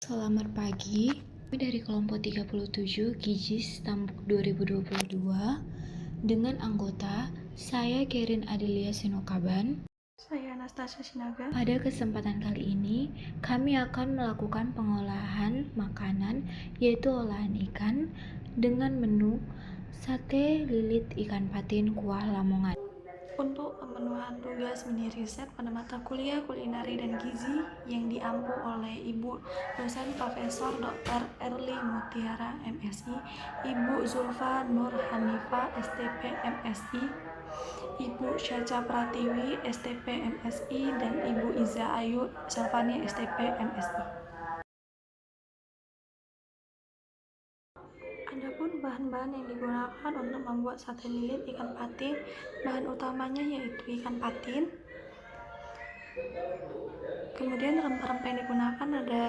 Selamat pagi. Kami dari kelompok 37 Gijis Tambuk 2022 dengan anggota saya Kerin Adelia Sinokaban. Saya Anastasia Sinaga. Pada kesempatan kali ini, kami akan melakukan pengolahan makanan yaitu olahan ikan dengan menu sate lilit ikan patin kuah lamongan. Untuk pemenuhan tugas mini riset pada mata kuliah kulineri dan gizi yang diampu oleh Ibu dosen Profesor Dr. Erli Mutiara MSI, Ibu Zulfa Nur Hanifa STP MSI, Ibu Syaca Pratiwi STP MSI, dan Ibu Iza Ayu Selvani STP MSI. Adapun bahan-bahan yang digunakan untuk membuat sate lilit ikan patin, bahan utamanya yaitu ikan patin. Kemudian rempah-rempah yang digunakan ada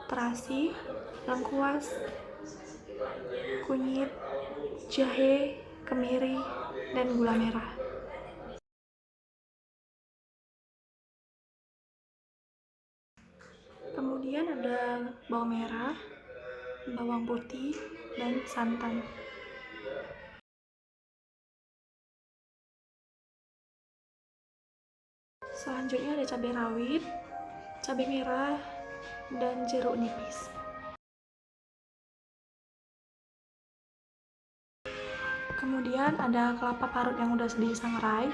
terasi, lengkuas, kunyit, jahe, kemiri, dan gula merah. Kemudian ada bawang merah, bawang putih, dan santan. Selanjutnya ada cabai rawit, cabai merah, dan jeruk nipis. Kemudian ada kelapa parut yang udah disangrai.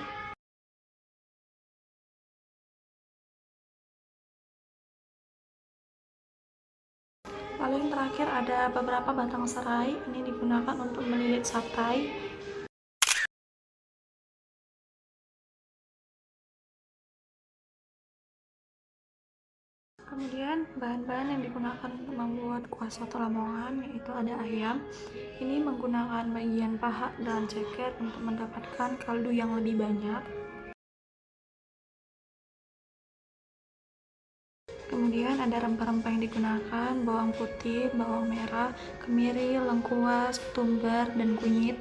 Lalu yang terakhir ada beberapa batang serai, ini digunakan untuk melilit satai. Kemudian bahan-bahan yang digunakan untuk membuat kuah soto Lamongan yaitu ada ayam. Ini menggunakan bagian paha dan ceker untuk mendapatkan kaldu yang lebih banyak. Kemudian ada rempah-rempah yang digunakan, bawang putih, bawang merah, kemiri, lengkuas, ketumbar, dan kunyit.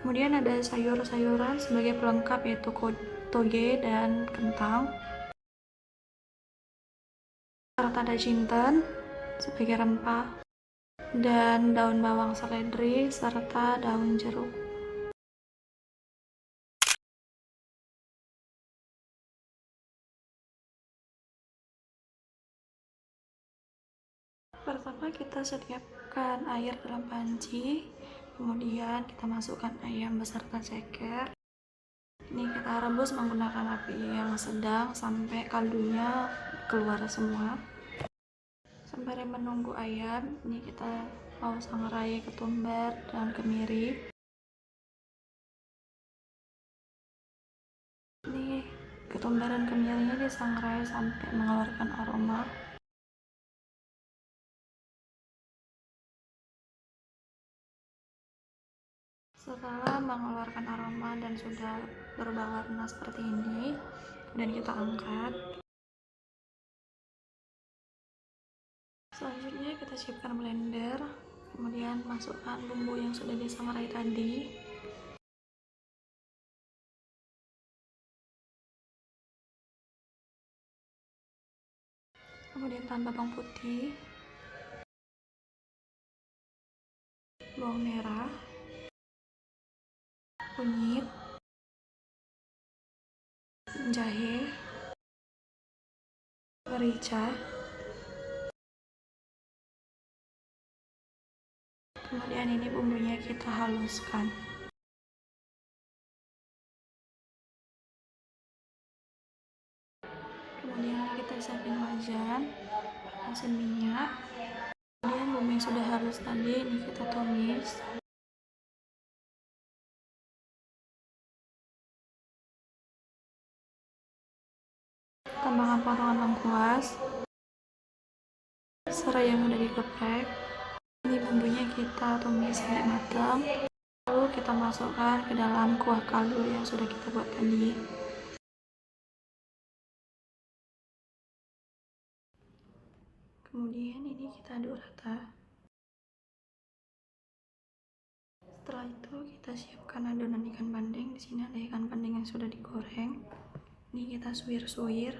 Kemudian ada sayur-sayuran sebagai pelengkap yaitu toge dan kentang. Serta ada jinten sebagai rempah dan daun bawang seledri serta daun jeruk. Pertama kita sediakan air dalam panci, kemudian kita masukkan ayam beserta ceker. Ini kita rebus menggunakan api yang sedang sampai kaldunya keluar semua. Sembari menunggu ayam, ini kita mau sangrai ketumbar dan kemiri. Ini ketumbar dan kemirinya disangrai sampai mengeluarkan aroma. Setelah mengeluarkan aroma dan sudah berubah warna seperti ini, kemudian kita angkat. Selanjutnya kita siapkan blender, kemudian masukkan bumbu yang sudah disangrai tadi. Kemudian tambah bawang putih, bawang merah, kunyit, jahe, merica. Kemudian ini bumbunya kita haluskan. Kemudian kita siapin wajan, panasin minyak. Kemudian bumbu yang sudah halus tadi ini kita tumis. Tambahkan potongan lengkuas, serai yang sudah digeprek. Ini bumbunya kita tumis sampai matang. Lalu kita masukkan ke dalam kuah kaldu yang sudah kita buat tadi. Kemudian ini kita aduk rata. Setelah itu kita siapkan adonan ikan bandeng. Di sini ada ikan bandeng yang sudah digoreng. Ini kita suwir-suwir.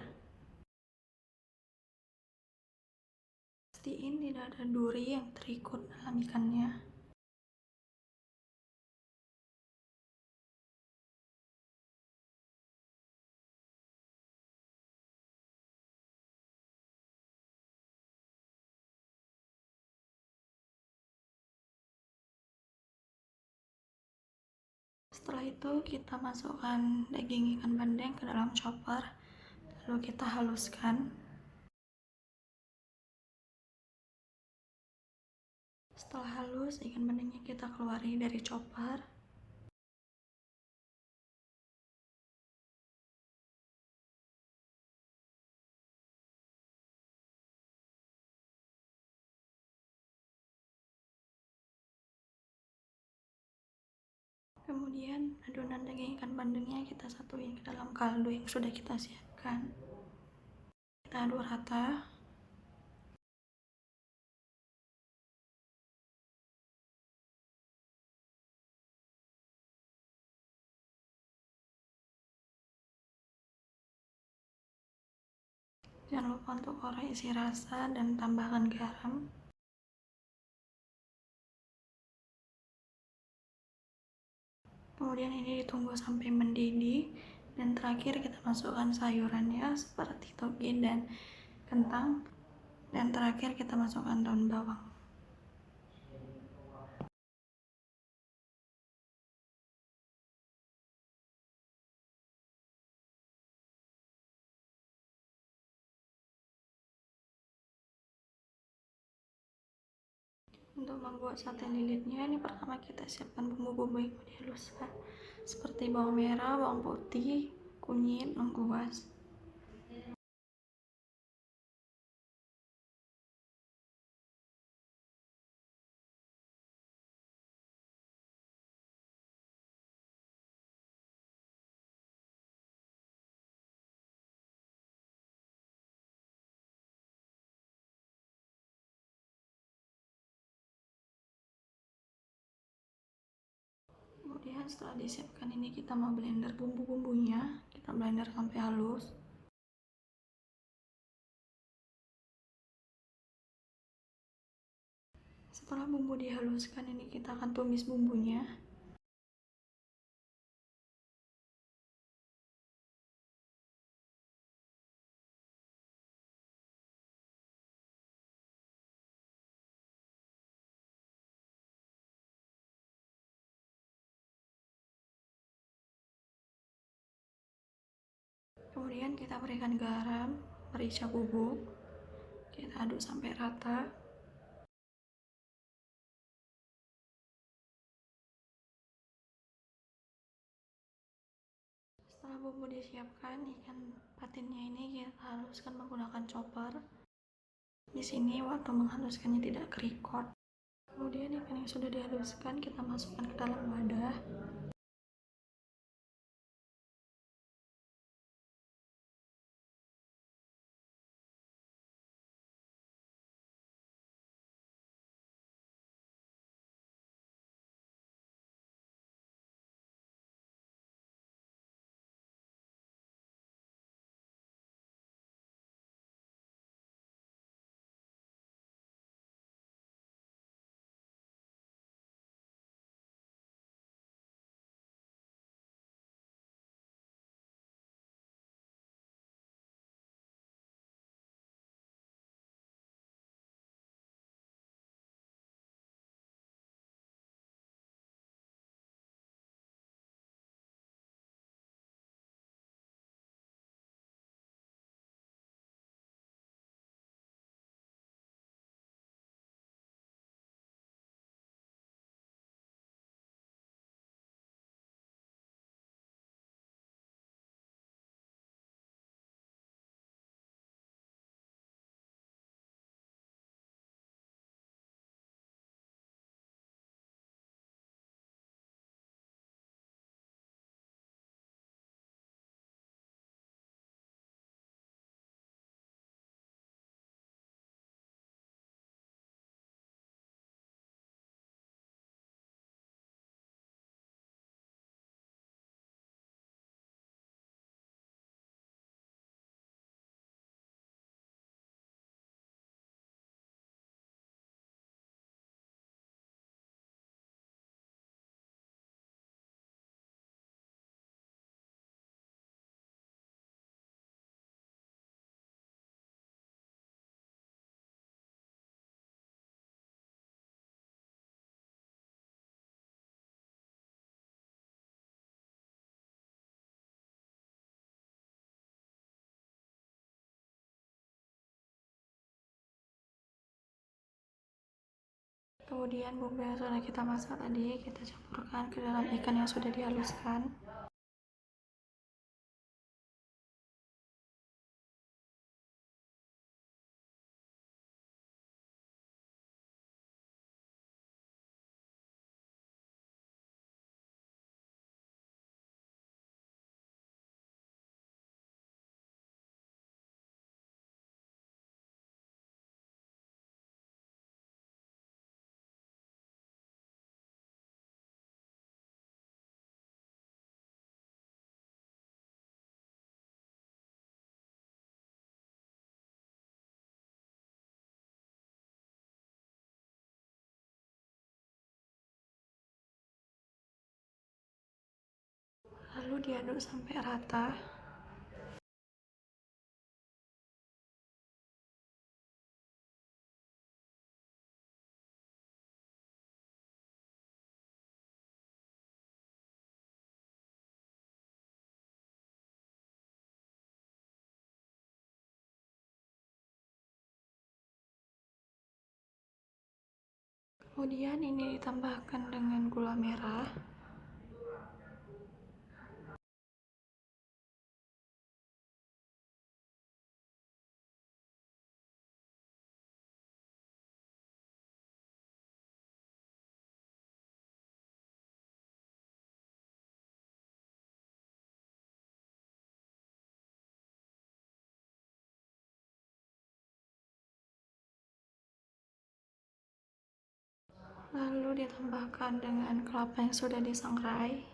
Pastiin tidak ada duri yang terikut dalam ikannya. Setelah itu kita masukkan daging ikan bandeng ke dalam chopper, lalu kita haluskan. Setelah halus, ikan bandengnya kita keluari dari chopper. Kemudian adonan daging ikan bandengnya kita satuin ke dalam kaldu yang sudah kita siapkan. Kita aduk rata. Jangan lupa untuk koreksi rasa dan tambahkan garam. Kemudian ini ditunggu sampai mendidih, dan terakhir kita masukkan sayurannya seperti toge dan kentang, dan terakhir kita masukkan daun bawang. Untuk membuat sate lilitnya, ini pertama kita siapkan bumbu-bumbu yang mau dihaluskan seperti bawang merah, bawang putih, kunyit, lengkuas. Kemudian setelah disiapkan ini kita mau blender bumbu-bumbunya, kita blender sampai halus. Setelah bumbu dihaluskan ini kita akan tumis bumbunya. Kemudian kita berikan garam, merica bubuk, kita aduk sampai rata. Setelah bumbu disiapkan, ikan patinnya ini kita haluskan menggunakan chopper. Di sini waktu menghaluskannya tidak kerikot. Kemudian ikan yang sudah dihaluskan kita masukkan ke dalam wadah. Kemudian bumbu yang sudah kita masak tadi kita campurkan ke dalam ikan yang sudah dihaluskan. Lalu diaduk sampai rata. Kemudian ini ditambahkan dengan gula merah. Lalu ditambahkan dengan kelapa yang sudah disangrai.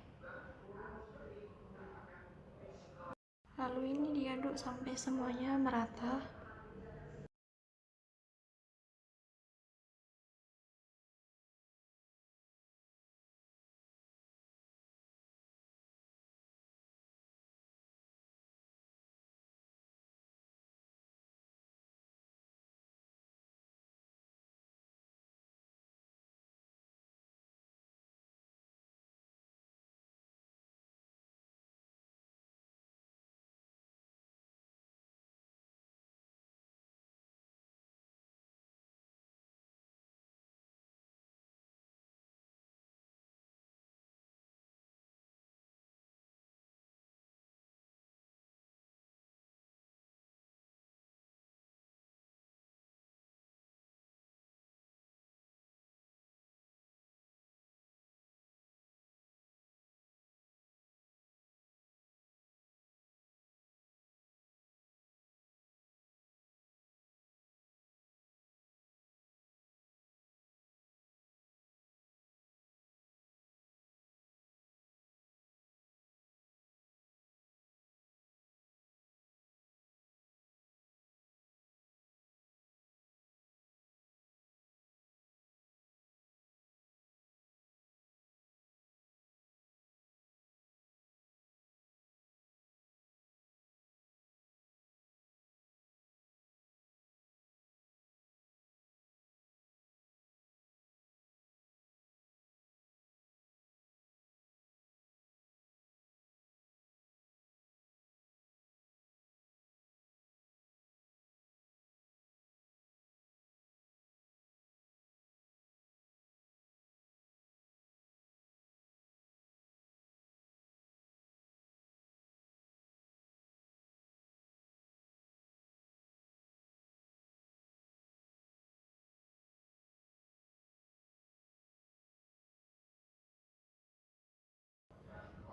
Lalu ini diaduk sampai semuanya merata.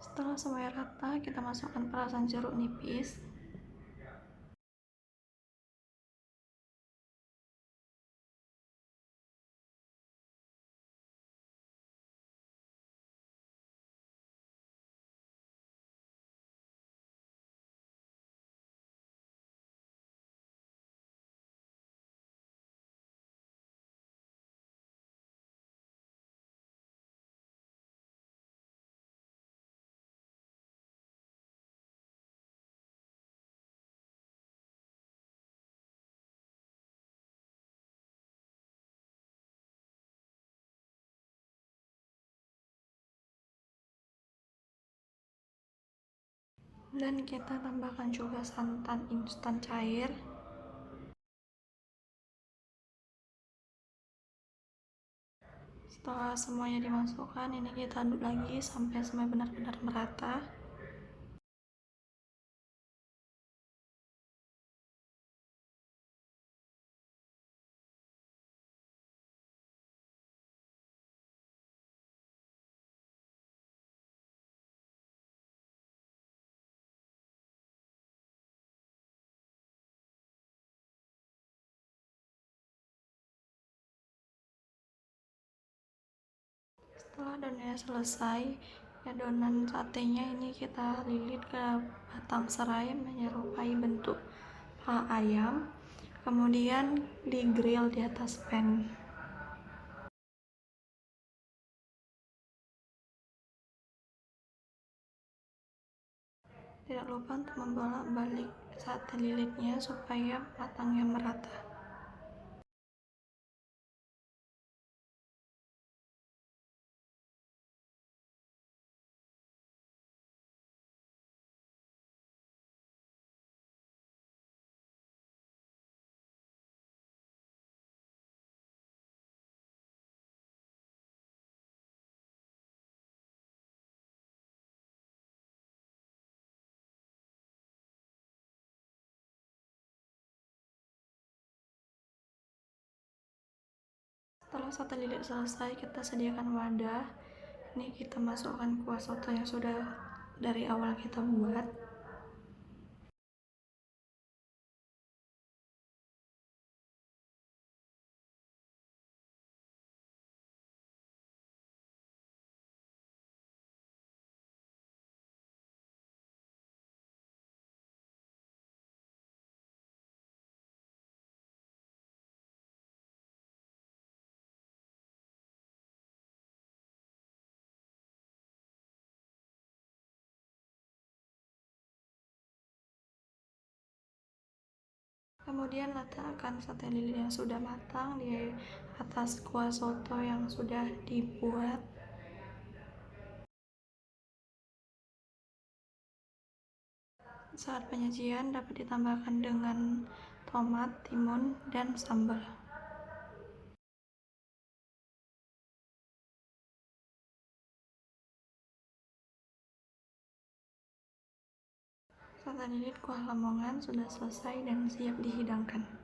Setelah semuanya rata, kita masukkan perasan jeruk nipis. Dan kita tambahkan juga santan instan cair. Setelah semuanya dimasukkan, ini kita aduk lagi sampai semua benar-benar merata. Setelah adonannya selesai, adonan satenya ini kita lilit ke batang serai menyerupai bentuk paha ayam, kemudian di grill di atas pan. Tidak lupa untuk membolak-balik sate lilitnya supaya matangnya merata. Setelah sate lilit selesai, kita sediakan wadah. Ini kita masukkan kuah soto yang sudah dari awal kita buat. Kemudian letakkan sate lilit yang sudah matang di atas kuah soto yang sudah dibuat. Saat penyajian dapat ditambahkan dengan tomat, timun, dan sambal. Sate lilit kuah Lamongan sudah selesai dan siap dihidangkan.